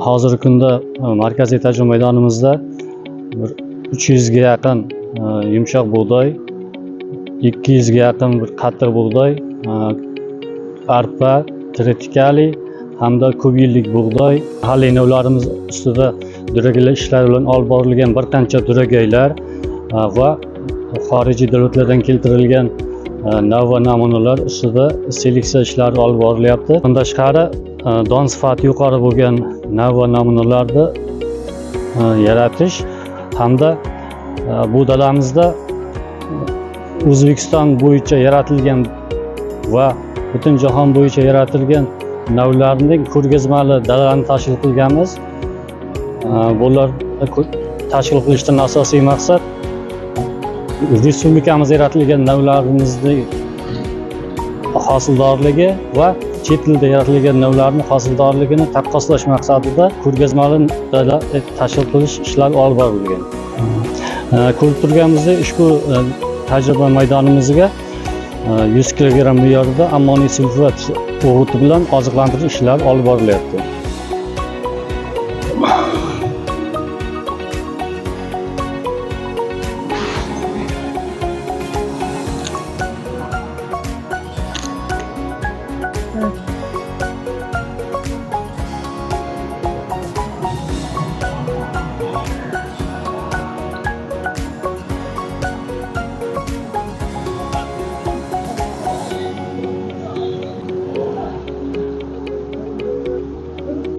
Hozirgi kunda markaziy tajriba maydonimizda 300 ga yaqin yumshoq bug'doy, 200 ga yaqin bir qattiq bug'doy, arpa, tritikali hamda ko'p yillik bug'doy, mahalliy novlarimiz ustida duragaylar ishlari bilan olib borilgan bir qancha duragaylar va xorijiy davlatlardan keltirilgan nav va namunalar ustida seleksiya ishlari olib borilyapti. Bundan tashqari don sifati yuqori bo'lgan nav va namunalarni yaratish hamda bu dalamizda O'zbekiston bo'yicha yaratilgan va butun jahon bo'yicha yaratilgan navlarning ko'rgazmali dalalarni tashkil qilganmiz. Bular tashkil qilishdan asosiy maqsad respublikamizda yaratilgan navlarimizning hosildorligi va chet elda yaratilgan navlarning hosildorligini taqqoslash maqsadida ko'rgazmali dala tashkil qilish ishlari olib borilgan. Ko'rib turganimizdek, ushbu tajriba maydonimizga 100 kg me'yorida ammoniy sulfat o'g'iti bilan oziqlantirish ishlari olib borilyapti.